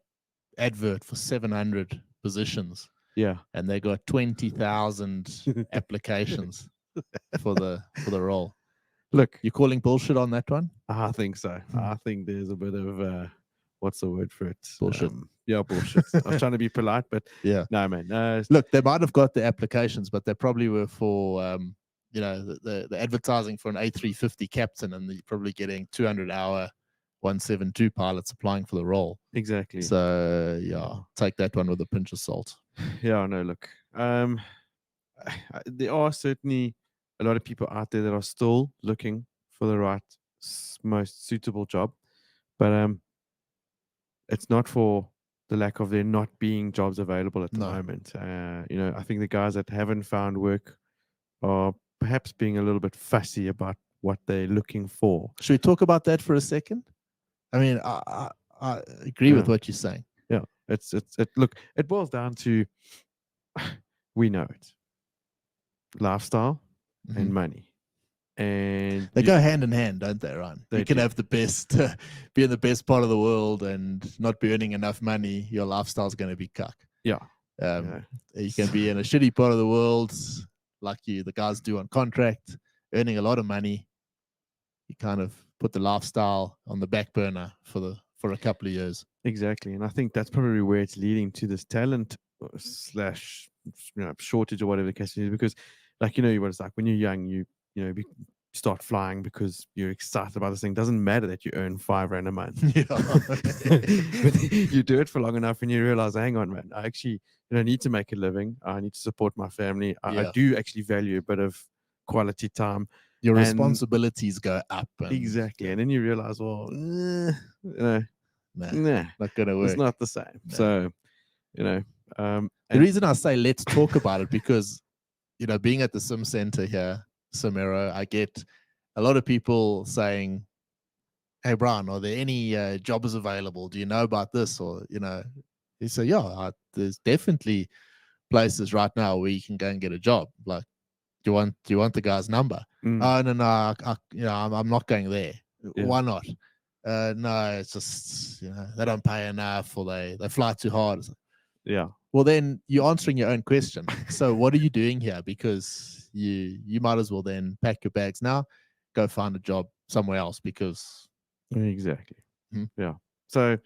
[SPEAKER 1] advert for 700 positions.
[SPEAKER 2] Yeah.
[SPEAKER 1] And they got 20,000 applications for the role.
[SPEAKER 2] Look,
[SPEAKER 1] you calling bullshit on that one?
[SPEAKER 2] I think so. I think there's a bit of what's the word for it?
[SPEAKER 1] Bullshit.
[SPEAKER 2] Bullshit. I was trying to be polite, but no, man.
[SPEAKER 1] Look, they might have got the applications, but they probably were for the advertising for an A350 captain, and you're probably getting 200-hour 172 pilots applying for the role.
[SPEAKER 2] Exactly.
[SPEAKER 1] So take that one with a pinch of salt.
[SPEAKER 2] Yeah, no, look. There are certainly a lot of people out there that are still looking for the right, most suitable job, but it's not for the lack of there not being jobs available at the moment. I think the guys that haven't found work are perhaps being a little bit fussy about what they're looking for.
[SPEAKER 1] Should we talk about that for a second? I mean, I agree with what you're saying.
[SPEAKER 2] Yeah, look, it boils down to, we know it, lifestyle and money, and
[SPEAKER 1] they go hand in hand, don't they, Ryan? You can have the best, be in the best part of the world and not be earning enough money. Your lifestyle's going to be cuck.
[SPEAKER 2] Yeah.
[SPEAKER 1] You can be in a shitty part of the world, like the guys do on contract, earning a lot of money. You kind of put the lifestyle on the back burner for a couple of years.
[SPEAKER 2] Exactly, and I think that's probably where it's leading to this talent / shortage or whatever the case is. Because, like, what it's like when you're young, you start flying because you're excited about this thing. It doesn't matter that you earn £5 a month. But you do it for long enough and you realize, hang on, man, I actually need to make a living. I need to support my family. I do actually value a bit of quality time.
[SPEAKER 1] Your responsibilities go up.
[SPEAKER 2] Exactly. And then you realize, well,
[SPEAKER 1] nah, not gonna work.
[SPEAKER 2] It's not the same.
[SPEAKER 1] Nah.
[SPEAKER 2] So,
[SPEAKER 1] the reason I say let's talk about it, because being at the Sim Center here, Simero, I get a lot of people saying, "Hey, Brian, are there any jobs available? Do you know about this?" Or you say, "Yeah, there's definitely places right now where you can go and get a job. Like, do you want the guy's number?" Oh, no, I'm not going there.
[SPEAKER 2] Yeah.
[SPEAKER 1] Why not? No, it's just they don't pay enough, or they fly too hard.
[SPEAKER 2] Yeah.
[SPEAKER 1] Well, then you're answering your own question. So what are you doing here? Because you might as well then pack your bags now, go find a job somewhere else, because
[SPEAKER 2] exactly. Yeah. So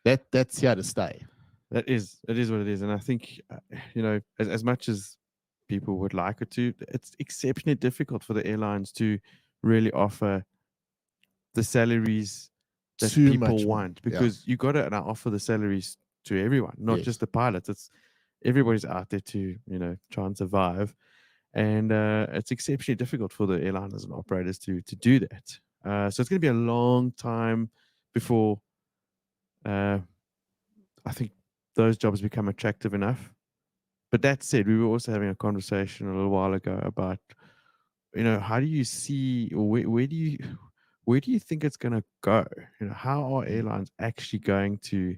[SPEAKER 1] that's here to stay.
[SPEAKER 2] It is what it is. And I think, as much as people would like it to, it's exceptionally difficult for the airlines to really offer the salaries that
[SPEAKER 1] Too
[SPEAKER 2] people
[SPEAKER 1] much
[SPEAKER 2] want, because you got to now offer the salaries to everyone, not
[SPEAKER 1] Yes.
[SPEAKER 2] just the pilots. It's everybody's out there to, try and survive. And it's exceptionally difficult for the airliners and operators to do that. So it's going to be a long time before I think those jobs become attractive enough. But that said, we were also having a conversation a little while ago about, how do you see, or where do you think it's going to go? How are airlines actually going to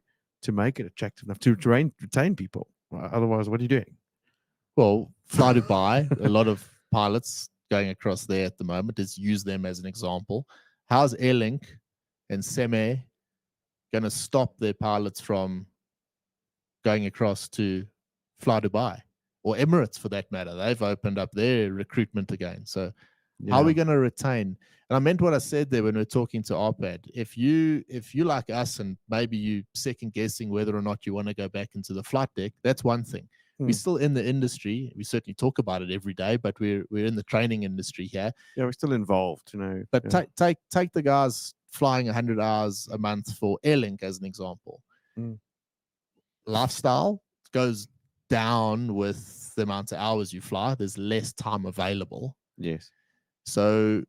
[SPEAKER 2] make it attractive enough to retain people? Otherwise, what are you doing?
[SPEAKER 1] Well, Fly Dubai, a lot of pilots going across there at the moment, is use them as an example. How's Airlink and Seme going to stop their pilots from going across to Fly Dubai, or Emirates for that matter? They've opened up their recruitment again. So how are we going to retain? And I meant what I said there when we were talking to Arpad. If you like us, and maybe you second guessing whether or not you want to go back into the flight deck, that's one thing. We're still in the industry. We certainly talk about it every day, but we're in the training industry here.
[SPEAKER 2] Yeah, we're still involved,
[SPEAKER 1] But take the guys flying 100 hours a month for Airlink as an example. Lifestyle goes down with the amount of hours you fly. There's less time available.
[SPEAKER 2] Yes.
[SPEAKER 1] So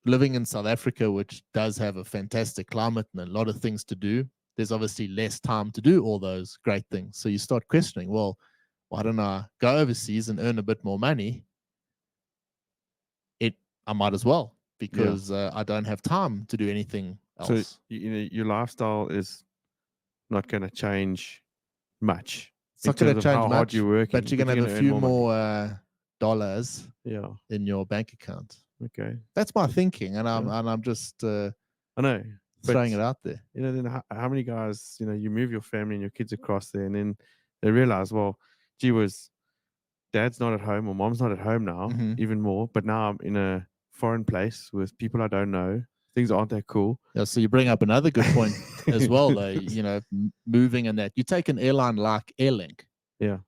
[SPEAKER 1] living in South Africa, which does have a fantastic climate and a lot of things to do, there's obviously less time to do all those great things. So you start questioning, well, why don't I go overseas and earn a bit more money? I might as well, because I don't have time to do anything else.
[SPEAKER 2] So your lifestyle is not going to change much.
[SPEAKER 1] It's not going to change
[SPEAKER 2] how
[SPEAKER 1] much,
[SPEAKER 2] hard you're working,
[SPEAKER 1] but you're going to have a few more dollars in your bank account.
[SPEAKER 2] Okay,
[SPEAKER 1] that's my thinking, and I'm just
[SPEAKER 2] I know
[SPEAKER 1] throwing it out there.
[SPEAKER 2] Then how many guys, you move your family and your kids across there, and then they realize, well, gee whiz, dad's not at home or mom's not at home now, even more. But now I'm in a foreign place with people I don't know. Things aren't that cool.
[SPEAKER 1] Yeah, so you bring up another good point as well, though. Moving and that. You take an airline like Airlink.
[SPEAKER 2] Yeah,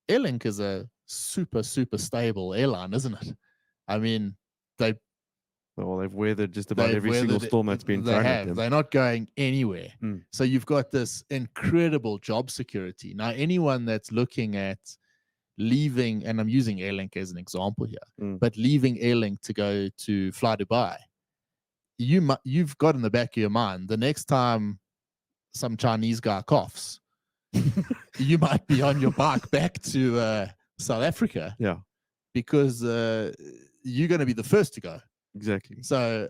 [SPEAKER 1] Airlink is a super stable airline, isn't it? I mean, they've
[SPEAKER 2] weathered just about every single storm that's been thrown at them.
[SPEAKER 1] They're not going anywhere. So you've got this incredible job security. Now, anyone that's looking at leaving, and I'm using Airlink as an example here, but leaving Airlink to go to Fly Dubai, you've got in the back of your mind, the next time some Chinese guy coughs, you might be on your bike back to South Africa.
[SPEAKER 2] Yeah,
[SPEAKER 1] because you're going to be the first to go.
[SPEAKER 2] Exactly.
[SPEAKER 1] So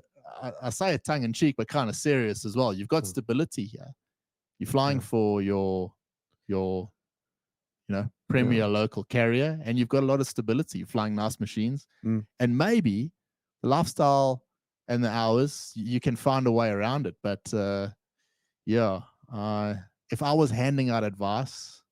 [SPEAKER 1] I say it tongue in cheek, but kind of serious as well. You've got stability here. You're flying for your premier local carrier, and you've got a lot of stability. You're flying nice machines, and maybe the lifestyle and the hours, you can find a way around it. But if I was handing out advice,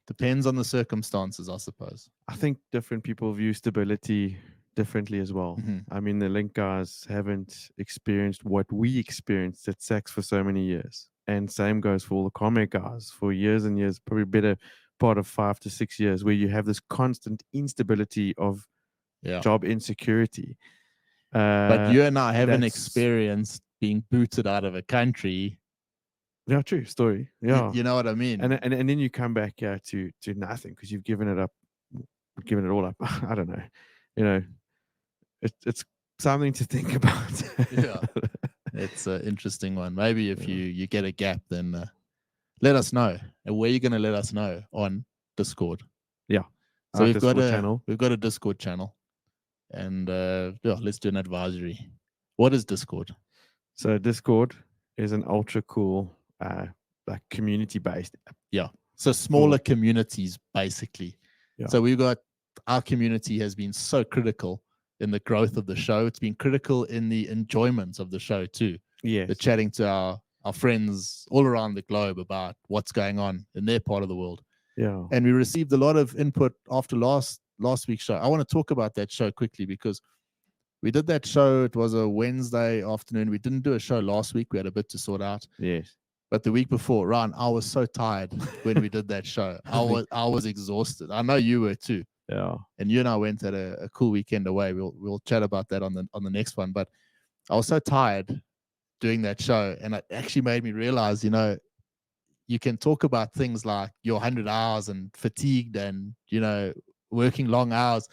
[SPEAKER 1] depends on the circumstances, I suppose.
[SPEAKER 2] I think different people view stability differently as well. I mean, the Link guys haven't experienced what we experienced at SAX for so many years. And same goes for all the Comet guys for years and years, probably better part of 5 to 6 years, where you have this constant instability of job insecurity.
[SPEAKER 1] But you and I haven't
[SPEAKER 2] that's-
[SPEAKER 1] experienced being booted out of a country.
[SPEAKER 2] Yeah, true story. Yeah,
[SPEAKER 1] You know what I mean?
[SPEAKER 2] and then you come back to nothing because you've given it all up. I don't know. You know, it's something to think about.
[SPEAKER 1] Yeah, it's an interesting one. Maybe if you get a gap, then let us know. And where are you going to let us know? On Discord.
[SPEAKER 2] Yeah.
[SPEAKER 1] So
[SPEAKER 2] Our
[SPEAKER 1] we've got a Discord channel, and let's do an advisory. What is Discord?
[SPEAKER 2] So Discord is an ultra cool, like community based.
[SPEAKER 1] Yeah. So smaller communities, basically.
[SPEAKER 2] Yeah.
[SPEAKER 1] So our community has been so critical in the growth of the show. It's been critical in the enjoyment of the show too.
[SPEAKER 2] Yes.
[SPEAKER 1] The chatting to our friends all around the globe about what's going on in their part of the world.
[SPEAKER 2] Yeah.
[SPEAKER 1] And we received a lot of input after last week's show. I want to talk about that show quickly because we did that show. It was a Wednesday afternoon. We didn't do a show last week. We had a bit to sort out.
[SPEAKER 2] Yes.
[SPEAKER 1] But the week before, Ryan, I was so tired when we did that show. I was exhausted. I know you were too.
[SPEAKER 2] Yeah.
[SPEAKER 1] And you and I went at a cool weekend away. We'll chat about that on the next one. But I was so tired doing that show, and it actually made me realize, you can talk about things like your 100 hours and fatigued and working long hours.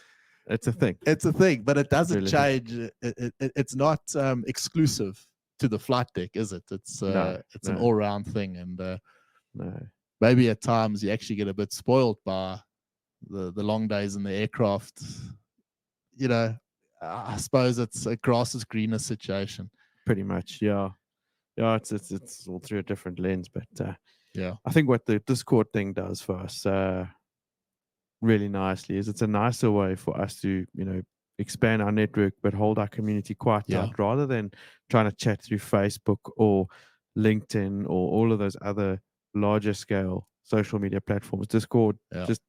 [SPEAKER 2] It's a thing.
[SPEAKER 1] It's a thing, but it doesn't
[SPEAKER 2] Really
[SPEAKER 1] change. It's not exclusive to the flight deck, is it? It's an all-round thing, and maybe at times you actually get a bit spoiled by the long days in the aircraft. I suppose it's a grass is greener situation.
[SPEAKER 2] Pretty much, yeah. It's all through a different lens, but I think what the Discord thing does for us really nicely is it's a nicer way for us to expand our network but hold our community quite tight, rather than trying to chat through Facebook or LinkedIn or all of those other larger scale social media platforms. Discord just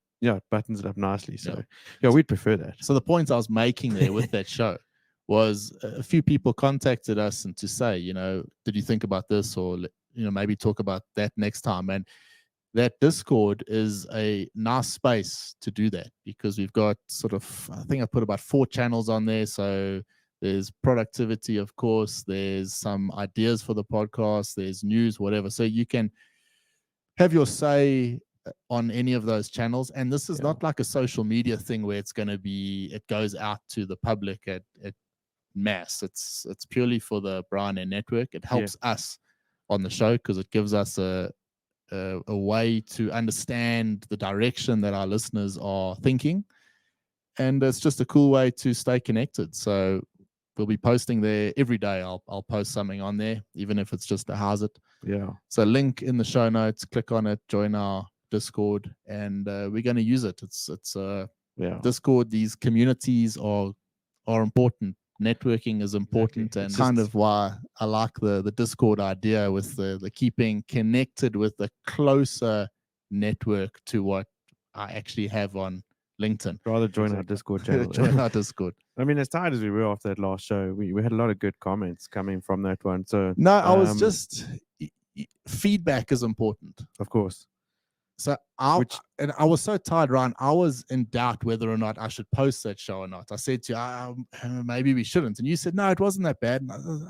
[SPEAKER 2] buttons it up nicely. So we'd prefer that.
[SPEAKER 1] So the point I was making there with that show was a few people contacted us and to say, did you think about this, or maybe talk about that next time. And that Discord is a nice space to do that, because we've got I think I put about 4 channels on there. So there's productivity, of course, there's some ideas for the podcast, there's news, whatever. So you can have your say on any of those channels. And this is not like a social media thing where it goes out to the public at mass. It's purely for the Brian Air network. It helps us on the show because it gives us a way to understand the direction that our listeners are thinking, and it's just a cool way to stay connected. So we'll be posting there every day. I'll post something on there, even if it's just a how's it. So link in the show notes, click on it, join our Discord, and we're going to use it. It's Discord. These communities are important. Networking is important, and kind of why I like the Discord idea with the keeping connected with a closer network to what I actually have on LinkedIn.
[SPEAKER 2] Rather join our Discord channel.
[SPEAKER 1] Join our Discord.
[SPEAKER 2] I mean, as tired as we were after that last show, we had a lot of good comments coming from that one. So
[SPEAKER 1] no, I was just feedback is important,
[SPEAKER 2] of course.
[SPEAKER 1] So I was so tired, Ryan. I was in doubt whether or not I should post that show or not. I said to you, maybe we shouldn't. And you said, no, it wasn't that bad. And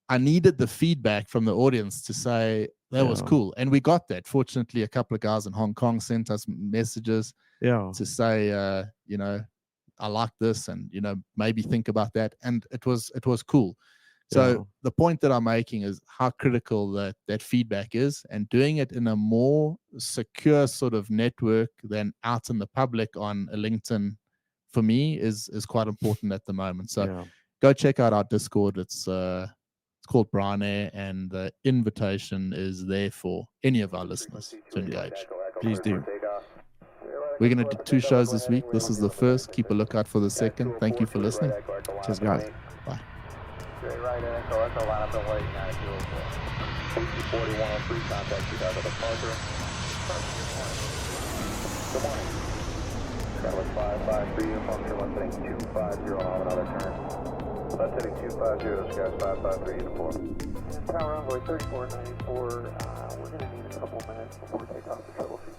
[SPEAKER 1] I needed the feedback from the audience to say that was cool. And we got that. Fortunately, a couple of guys in Hong Kong sent us messages to say, I like this, and, maybe think about that. And it was cool. So the point that I'm making is how critical that feedback is, and doing it in a more secure sort of network than out in the public on a LinkedIn, for me, is quite important at the moment. So go check out our Discord. It's called Brian Air, and the invitation is there for any of our listeners to engage.
[SPEAKER 2] Please do.
[SPEAKER 1] We're going to do 2 shows this week. This is the first. Keep a lookout for the second. Thank you for listening.
[SPEAKER 2] Cheers, guys.
[SPEAKER 1] Bye.
[SPEAKER 4] Right in, so that's our line up and waiting at 4103, contact you guys at departure. Good morning. Skyline 553, uniform 217, 250 on another turn. That's heading 250, Skies 553, uniform. Power envoy 3494, we're going to need a couple minutes before takeoff to troubleshoot.